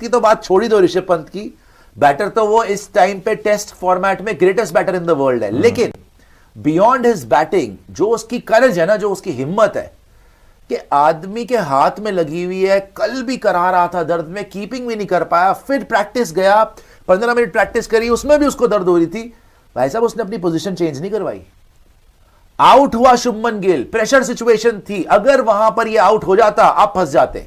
की तो बात छोड़ ही दो ऋषभ पंत की, बैटर तो वो इस टाइम पे टेस्ट फॉर्मेट में greatest batter in the world है, लेकिन बियॉन्ड हिज बैटिंग जो उसकी करेज है ना, जो उसकी हिम्मत है कि आदमी के हाथ में लगी हुई है, कल भी करा रहा था दर्द में, कीपिंग भी नहीं कर पाया, फिर प्रैक्टिस गया, 15 मिनट प्रैक्टिस करी, उसमें भी उसको दर्द हो रही थी, भाई साहब उसने अपनी पोजीशन चेंज नहीं करवाई। आउट हुआ शुभमन गिल, प्रेशर सिचुएशन थी, अगर वहां पर ये आउट हो जाता आप फंस जाते,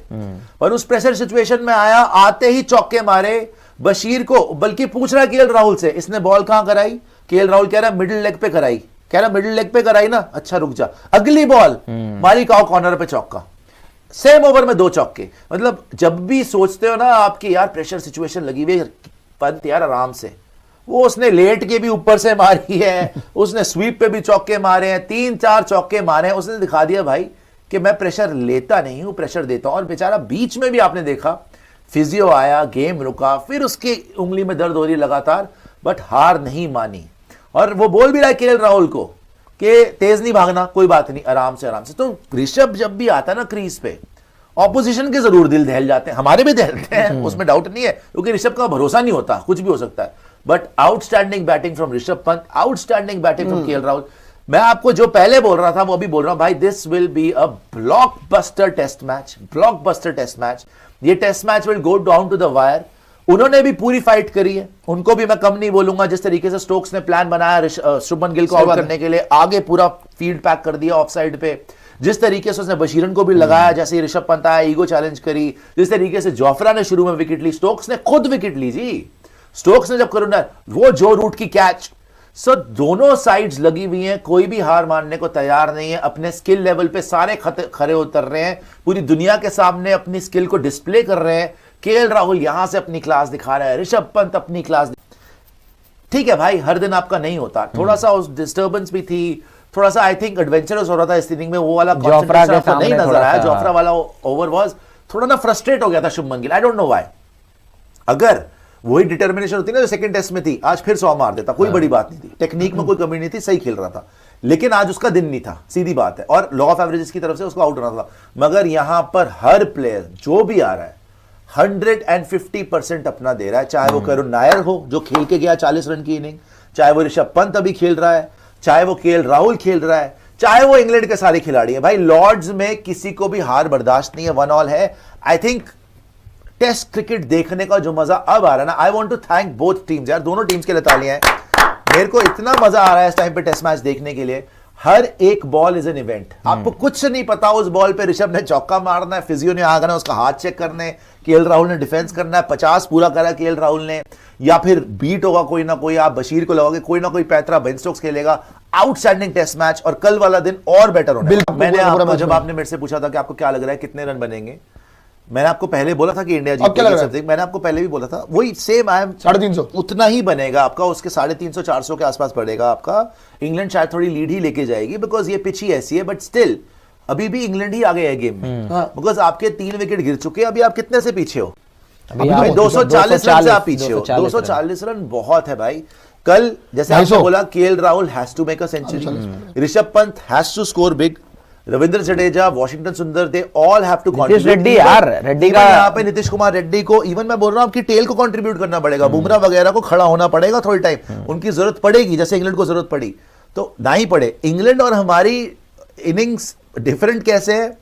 पर उस प्रेशर सिचुएशन में आया, आते ही चौके मारे बशीर को, बल्कि पूछ रहा है केएल राहुल से, इसने बॉल कहां कराई, केएल राहुल कह रहा है मिडिल लेग पे कराई, कह रहा मिडिल लेग पे कराई ना, अच्छा रुक जा, अगली बॉल मारी काओ कॉर्नर पे चौका, सेम ओवर में 2 चौके। मतलब जब भी सोचते हो ना आपकी यार प्रेशर सिचुएशन लगी हुई है, पंत यार आराम से, वो उसने लेट के भी ऊपर से मारी है, उसने स्वीप पे भी चौके मारे हैं, 3-4 चौके मारे हैं, उसने दिखा दिया भाई कि मैं प्रेशर लेता नहीं हूं, प्रेशर देता हूं। और बेचारा बीच में भी आपने देखा फिजियो आया, गेम रुका, फिर उसकी उंगली में दर्द हो रही लगातार, बट हार नहीं मानी। और वो बोल भी रहा है केएल राहुल को कि तेज नहीं भागना, कोई बात नहीं, आराम से आराम से। तो ऋषभ जब भी आता है ना क्रीज पे, ऑपोजिशन के जरूर दिल दहल जाते हैं, हमारे भी दहलते हैं, उसमें डाउट नहीं है, क्योंकि ऋषभ का भरोसा नहीं होता, कुछ भी हो सकता है। But outstanding batting from Rishabh Pant, outstanding batting from KL Rahul. मैं आपको जो पहले बोल रहा था वो अभी बोल रहा हूं भाई, this will be a blockbuster test match, blockbuster test match. ये test match will go down to the wire. उन्होंने भी पूरी फाइट करी है, उनको भी मैं कम नहीं बोलूंगा। जिस तरीके से स्टोक्स ने प्लान बनाया शुभमन गिल को आउट करने के लिए, आगे पूरा फील्ड पैक कर दिया ऑफ साइड पे, जिस तरीके से उसने बशीरन को भी लगाया, जैसे ही ऋषभ पंत आया ईगो चैलेंज करी, जिस तरीके से जोफ्रा ने शुरू में विकेट ली, स्टोक्स ने खुद विकेट ली जी, स्टोक्स ने जब करूंगा वो जो रूट की कैच। सो दोनों साइड्स लगी हुई हैं, कोई भी हार मानने को तैयार नहीं है, अपने स्किल लेवल पे सारे खरे उतर रहे हैं, पूरी दुनिया के सामने अपनी स्किल को डिस्प्ले कर रहे हैं। केएल राहुल यहां से अपनी क्लास दिखा रहा है, ऋषभ पंत अपनी क्लास। ठीक है भाई, हर दिन आपका नहीं होता, थोड़ा सा उस डिस्टर्बेंस भी थी, थोड़ा सा आई थिंक एडवेंचरस हो रहा था इस इनिंग में, वो वाला कॉन्सेंट्रेशन नहीं नजर आया। जोफ्रा वाला ओवर वाज थोड़ा ना फ्रस्ट्रेट हो गया था Shubman Gill, I don't know why. अगर वही डिटर्मिनेशन होती ना जो सेकंड टेस्ट में थी, आज फिर 100 मार देता, कोई बड़ी बात नहीं थी, टेक्निक में कोई कमी नहीं थी, सही खेल रहा था, लेकिन आज उसका दिन नहीं था, सीधी बात है, और लॉ ऑफ एवरेजेस की तरफ से उसको आउट होना था। मगर यहां पर हर प्लेयर जो भी आ रहा है 150% अपना दे रहा है, चाहे वो करुण नायर हो जो खेल के गया 40 रन की इनिंग, चाहे वो ऋषभ पंत अभी खेल रहा है, चाहे वो केएल राहुल खेल रहा है, चाहे वो इंग्लैंड के सारे खिलाड़ी हैं। भाई लॉर्ड्स में किसी को भी हार बर्दाश्त नहीं है, 1 ऑल है। आई थिंक टेस्ट क्रिकेट देखने का जो मजा अब आ रहा है ना, I want to thank both teams यार, दोनों टीम्स के लिए तालियां हैं। मेरे को इतना मजा आ रहा है इस टाइम पे टेस्ट मैच देखने के लिए, हर एक बॉल इज एन इवेंट। आपको कुछ नहीं पता उस बॉल पे ऋषभ ने चौका मारना है, फिजियो ने आगना उसका हाथ चेक करने, केएल राहुल ने डिफेंस करना है, 50 पूरा करा केएल राहुल ने, या फिर बीट होगा कोई ना कोई, आप बशीर को लगाओगे, कोई ना कोई पैतरा बेन स्टोक्स खेलेगा। आउटस्टैंडिंग टेस्ट मैच, और कल वाला दिन और बेटर होना है। मैंने आपको जब आपने मेरे से पूछा था कि आपको क्या लग रहा है कितने रन बनेंगे, मैंने आपको पहले बोला था कि इंडिया जीतेगी, मैंने आपको पहले भी बोला था वही सेम, आई एम 350 उतना ही बनेगा आपका, उसके 350-400 के आसपास पड़ेगा आपका। इंग्लैंड शायद थोड़ी लीड ही लेके जाएगी, बिकॉज ये पिच ही ऐसी है, बट स्टिल अभी भी इंग्लैंड ही आगे है गेम में, बिकॉज आपके 3 विकेट गिर चुके हैं। अभी आप कितने से पीछे हो? अभी 240 रन से आप पीछे हो। 240 रन बहुत है भाई। कल जैसे आपने बोला KL Rahul has to make a century, Rishabh Pant has to score big, Ravindra Jadeja, Washington Sundar, they all have to contribute. Reddy यार, रेड्डी का यहाँ पे नीतीश कुमार रेड्डी को, इवन मैं बोल रहा हूँ आपकी टेल को कंट्रीब्यूट करना पड़ेगा, बुमराह वगैरह को खड़ा होना पड़ेगा थोड़ी टाइम, उनकी जरूरत पड़ेगी, जैसे इंग्लैंड को जरूरत पड़ी तो ना ही पड़े। इंग्लैंड और हमारी इनिंग्स डिफरेंट कैसे है?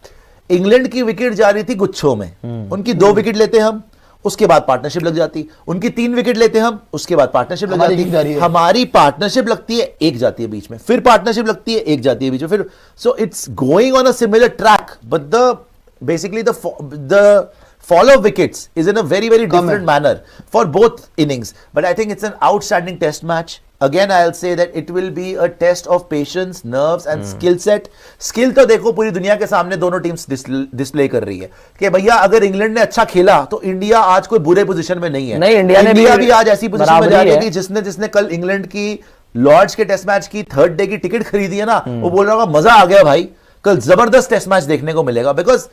इंग्लैंड की विकेट जा रही थी गुच्छों में, उनकी 2 विकेट लेते हम, उसके बाद पार्टनरशिप लग जाती, उनकी 3 विकेट लेते हम, उसके बाद पार्टनरशिप लग जाती, हमारी पार्टनरशिप लगती है, एक जाती है बीच में, फिर पार्टनरशिप लगती है, एक जाती है बीच में, फिर so it's going on a similar track, but the basically the fall of wickets is in a very different manner for both innings, but I think it's an outstanding test match. Again I'll say that it will be a test of patience, nerves and skill set. Skill तो देखो पूरी दुनिया के सामने दोनों teams display कर रही है कि भैया अगर इंग्लैंड ने अच्छा खेला तो इंडिया आज कोई बुरे पोजीशन में नहीं है। नहीं, इंडिया भी आज ऐसी पोजीशन में जा रही है कि जिसने कल इंग्लैंड की लॉर्ड्स के टेस्ट मैच की 3rd डे की टिकट खरीदी है ना, वो बोल रहा होगा मजा आ गया भाई, कल जबरदस्त टेस्ट मैच देखने को मिलेगा। बिकॉज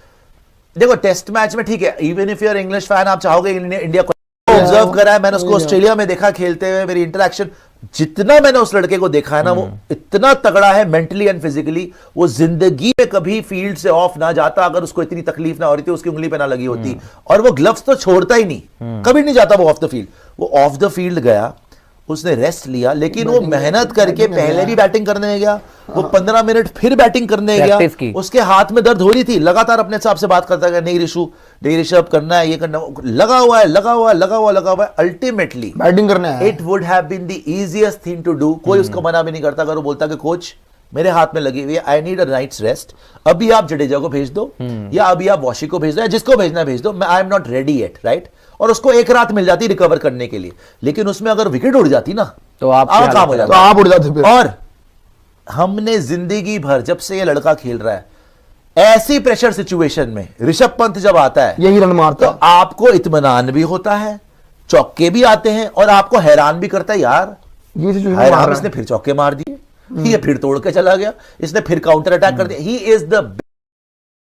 देखो टेस्ट मैच में ठीक है, even if you are English fan, आप चाहोगे इंडिया को ऑब्जर्व करा है, मैंने उसको ऑस्ट्रेलिया में देखा खेलते हुए, मेरी इंटरेक्शन जितना मैंने उस लड़के को देखा है ना, वो इतना तगड़ा है मेंटली एंड फिजिकली, वो जिंदगी में कभी फील्ड से ऑफ ना जाता अगर उसको इतनी तकलीफ ना हो रही थी, उसकी उंगली पे ना लगी होती। और वो ग्लव्स तो छोड़ता ही नहीं, कभी नहीं जाता वो ऑफ द फील्ड। वो ऑफ द फील्ड गया, उसने रेस्ट लिया, लेकिन वो मेहनत करके पहले भी बैटिंग करने गया, वो 15 मिनट फिर बैटिंग करने गया। उसके हाथ में दर्द हो रही थी, लगातार अपने साहब से बात करता गया, नहीं ऋषु, नहीं ऋषभ, करना है, ये करना, लगा हुआ है, लगा हुआ है, लगा हुआ, लगा हुआ है। अल्टीमेटली बैटिंग करना है, it would have been the easiest thing to do. कोई उसको मना भी नहीं करता अगर वो बोलता कि कोच मेरे हाथ में लगी हुई है, I need a night's rest, अभी आप जडेजा को भेज दो या अभी आप वॉशी को भेज दो, या जिसको भेजना है भेज दो, मैं I am not ready yet, right. और उसको एक रात मिल जाती रिकवर करने के लिए, लेकिन उसमें अगर विकेट उड़ जाती ना तो आप काम हो जाता, तो आप उड़ जाते फिर। और हमने जिंदगी भर, जब से ये लड़का खेल रहा है, ऐसी प्रेशर सिचुएशन में ऋषभ पंत जब आता है यही रन मारता तो आपको इत्मीनान भी होता है, चौके भी आते हैं, और आपको हैरान भी करता है, यार ये सिचुएशन हैरान, इसने फिर चौके मार दिए, ये फिर तोड़ के चला गया, इसने फिर काउंटर अटैक कर दिया। He is the